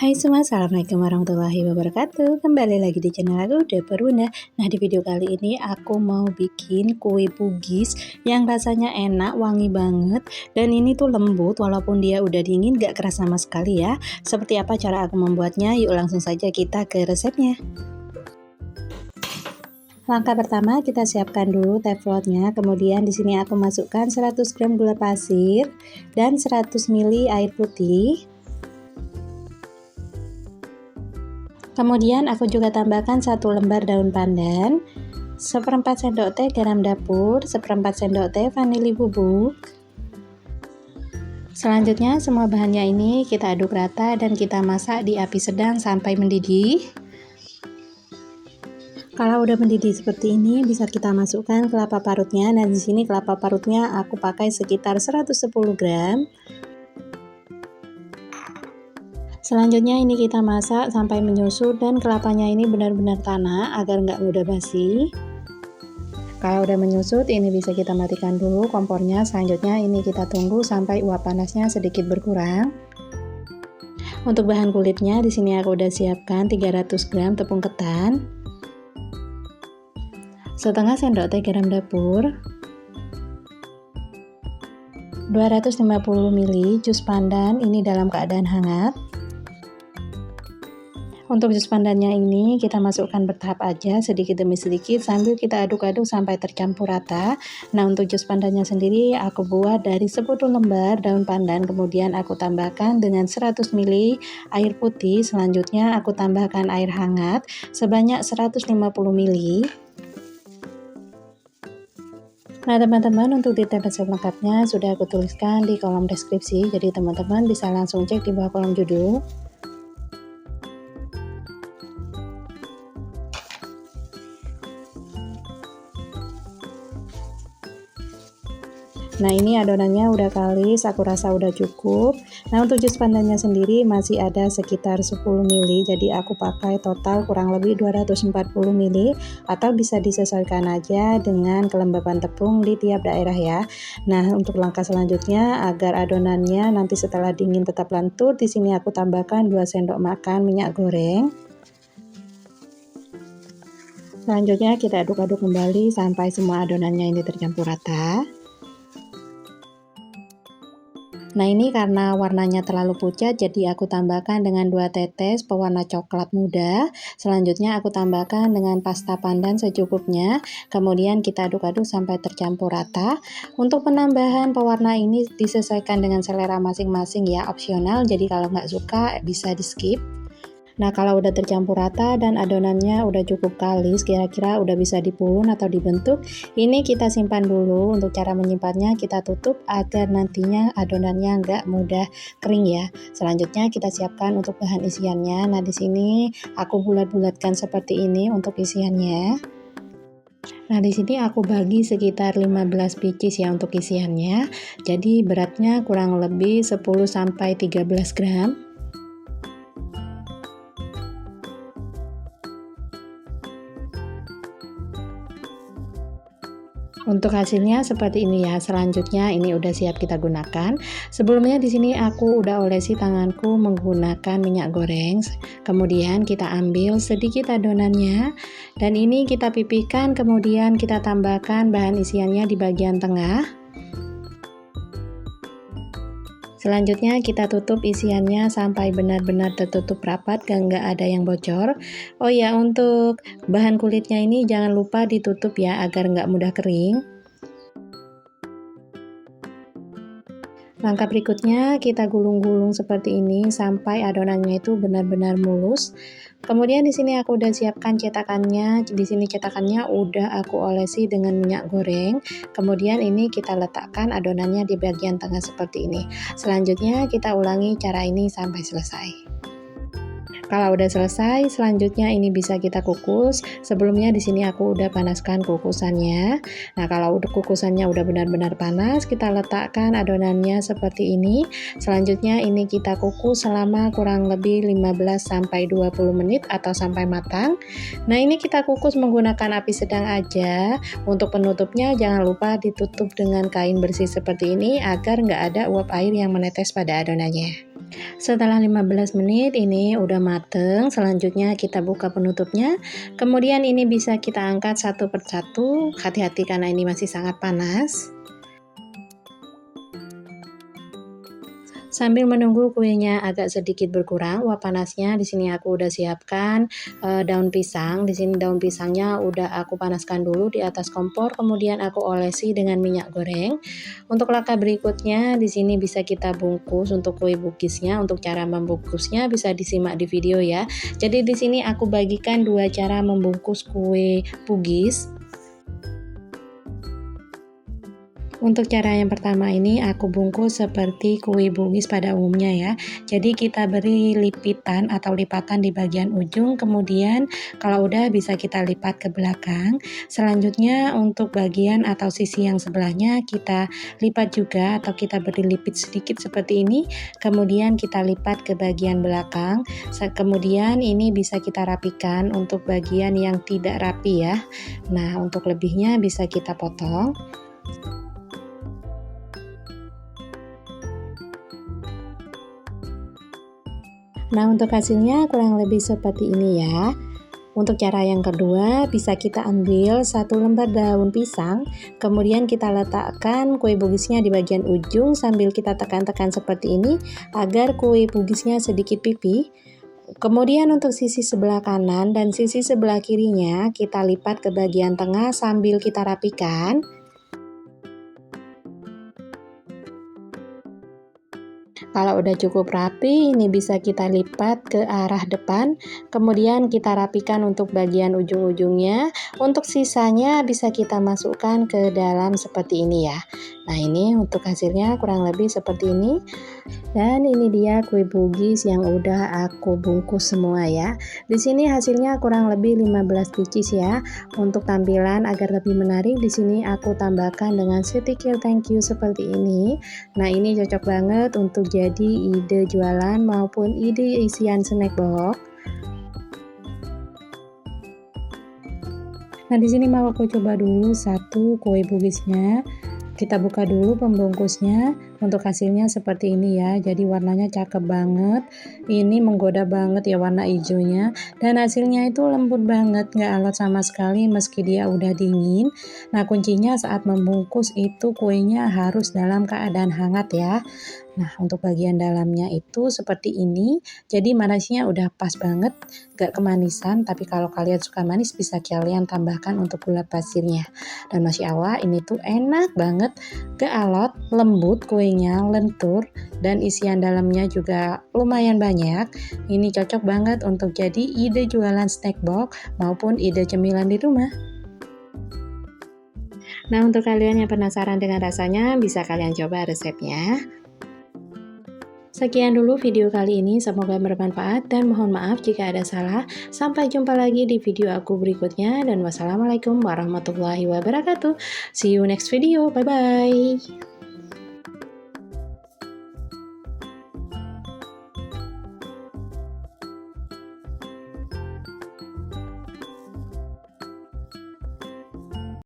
Hai semua, Assalamualaikum warahmatullahi wabarakatuh. Kembali lagi di channel aku, Dapur Bunda. Nah, di video kali ini aku mau bikin kue bugis yang rasanya enak, wangi banget. Dan ini tuh lembut, walaupun dia udah dingin gak keras sama sekali ya. Seperti apa cara aku membuatnya? Yuk langsung saja kita ke resepnya. Langkah pertama, kita siapkan dulu teflonnya. Kemudian di sini aku masukkan 100 gram gula pasir dan 100 ml air putih. Kemudian aku juga tambahkan 1 lembar daun pandan, 1/4 sendok teh garam dapur, 1/4 sendok teh vanili bubuk. Selanjutnya semua bahannya ini kita aduk rata dan kita masak di api sedang sampai mendidih. Kalau udah mendidih seperti ini, bisa kita masukkan kelapa parutnya. Nah, di sini kelapa parutnya aku pakai sekitar 110 gram. Selanjutnya ini kita masak sampai menyusut dan kelapanya ini benar-benar tanah agar nggak mudah basi. Kalau udah menyusut ini bisa kita matikan dulu kompornya. Selanjutnya ini kita tunggu sampai uap panasnya sedikit berkurang. Untuk bahan kulitnya di sini aku udah siapkan 300 gram tepung ketan, setengah sendok teh garam dapur, 250 ml jus pandan ini dalam keadaan hangat. Untuk jus pandannya ini kita masukkan bertahap aja, sedikit demi sedikit sambil kita aduk-aduk sampai tercampur rata. Nah, untuk jus pandannya sendiri aku buat dari 10 lembar daun pandan, kemudian aku tambahkan dengan 100 ml air putih. Selanjutnya aku tambahkan air hangat sebanyak 150 ml. Nah teman-teman, untuk detail resep lengkapnya sudah aku tuliskan di kolom deskripsi, jadi teman-teman bisa langsung cek di bawah kolom judul. Nah, ini adonannya udah kalis, aku rasa udah cukup. Nah, untuk jus pandannya sendiri masih ada sekitar 10 ml, jadi aku pakai total kurang lebih 240 ml, atau bisa disesuaikan aja dengan kelembapan tepung di tiap daerah ya. Nah, untuk langkah selanjutnya agar adonannya nanti setelah dingin tetap lentur, di sini aku tambahkan 2 sendok makan minyak goreng. Selanjutnya kita aduk-aduk kembali sampai semua adonannya ini tercampur rata. Nah, ini karena warnanya terlalu pucat, jadi aku tambahkan dengan 2 tetes pewarna coklat muda. Selanjutnya aku tambahkan dengan pasta pandan secukupnya. Kemudian kita aduk-aduk sampai tercampur rata. Untuk penambahan pewarna ini disesuaikan dengan selera masing-masing ya, opsional. Jadi kalau nggak suka bisa di skip. Nah, kalau udah tercampur rata dan adonannya udah cukup kalis, kira-kira udah bisa dipulun atau dibentuk, ini kita simpan dulu. Untuk cara menyimpannya kita tutup agar nantinya adonannya nggak mudah kering ya. Selanjutnya kita siapkan untuk bahan isiannya. Nah, di sini aku bulat-bulatkan seperti ini untuk isiannya. Nah, di sini aku bagi sekitar 15 pieces ya untuk isiannya. Jadi beratnya kurang lebih 10 sampai 13 gram. Untuk hasilnya seperti ini ya. Selanjutnya ini udah siap kita gunakan. Sebelumnya di sini aku udah olesi tanganku menggunakan minyak goreng. Kemudian kita ambil sedikit adonannya dan ini kita pipihkan, kemudian kita tambahkan bahan isiannya di bagian tengah. Selanjutnya kita tutup isiannya sampai benar-benar tertutup rapat, nggak ada yang bocor. Oh ya, untuk bahan kulitnya ini jangan lupa ditutup ya agar nggak mudah kering. Langkah berikutnya kita gulung-gulung seperti ini sampai adonannya itu benar-benar mulus. Kemudian di sini aku udah siapkan cetakannya. Di sini cetakannya udah aku olesi dengan minyak goreng. Kemudian ini kita letakkan adonannya di bagian tengah seperti ini. Selanjutnya kita ulangi cara ini sampai selesai. Kalau udah selesai, selanjutnya ini bisa kita kukus. Sebelumnya di sini aku udah panaskan kukusannya. Nah, kalau kukusannya udah benar-benar panas, kita letakkan adonannya seperti ini. Selanjutnya ini kita kukus selama kurang lebih 15 sampai 20 menit atau sampai matang. Nah, ini kita kukus menggunakan api sedang aja. Untuk penutupnya jangan lupa ditutup dengan kain bersih seperti ini agar nggak ada uap air yang menetes pada adonannya. Setelah 15 menit ini udah mateng, selanjutnya kita buka penutupnya. Kemudian ini bisa kita angkat satu persatu, hati-hati karena ini masih sangat panas. Sambil menunggu kuenya agak sedikit berkurang uap panasnya, di sini aku udah siapkan daun pisang. Di sini daun pisangnya udah aku panaskan dulu di atas kompor, kemudian aku olesi dengan minyak goreng. Untuk langkah berikutnya di sini bisa kita bungkus untuk kue bugisnya. Untuk cara membungkusnya bisa disimak di video ya. Jadi di sini aku bagikan dua cara membungkus kue bugis. Untuk cara yang pertama ini aku bungkus seperti kue bugis pada umumnya ya. Jadi kita beri lipitan atau lipatan di bagian ujung, kemudian kalau udah bisa kita lipat ke belakang. Selanjutnya untuk bagian atau sisi yang sebelahnya kita lipat juga atau kita beri lipit sedikit seperti ini. Kemudian kita lipat ke bagian belakang. Kemudian ini bisa kita rapikan untuk bagian yang tidak rapi ya. Nah, untuk lebihnya bisa kita potong. Nah, untuk hasilnya kurang lebih seperti ini ya. Untuk cara yang kedua, bisa kita ambil satu lembar daun pisang, kemudian kita letakkan kue bugisnya di bagian ujung sambil kita tekan-tekan seperti ini agar kue bugisnya sedikit pipih. Kemudian untuk sisi sebelah kanan dan sisi sebelah kirinya kita lipat ke bagian tengah sambil kita rapikan. Kalau udah cukup rapi, ini bisa kita lipat ke arah depan, kemudian kita rapikan untuk bagian ujung-ujungnya. Untuk sisanya bisa kita masukkan ke dalam seperti ini ya. Nah, ini untuk hasilnya kurang lebih seperti ini. Dan ini dia kue bugis yang udah aku bungkus semua ya. Di sini hasilnya kurang lebih 15 pieces ya. Untuk tampilan agar lebih menarik, di sini aku tambahkan dengan stiker thank you seperti ini. Nah, ini cocok banget untuk jadi ide jualan maupun ide isian snack box. Nah, di sini mau aku coba dulu satu kue bugisnya. Kita buka dulu pembungkusnya. Untuk hasilnya seperti ini ya. Jadi warnanya cakep banget. Ini menggoda banget ya warna hijaunya. Dan hasilnya itu lembut banget, nggak alot sama sekali meski dia udah dingin. Nah, kuncinya saat membungkus itu kuenya harus dalam keadaan hangat ya. Nah, untuk bagian dalamnya itu seperti ini. Jadi manisnya udah pas banget, gak kemanisan. Tapi kalau kalian suka manis bisa kalian tambahkan untuk gula pasirnya. Dan Masya Allah, ini tuh enak banget, gak alot, lembut kuenya, lentur, dan isian dalamnya juga lumayan banyak. Ini cocok banget untuk jadi ide jualan snack box maupun ide cemilan di rumah. Nah, untuk kalian yang penasaran dengan rasanya, bisa kalian coba resepnya. Sekian dulu video kali ini, semoga bermanfaat dan mohon maaf jika ada salah. Sampai jumpa lagi di video aku berikutnya dan wassalamualaikum warahmatullahi wabarakatuh. See you next video, bye bye.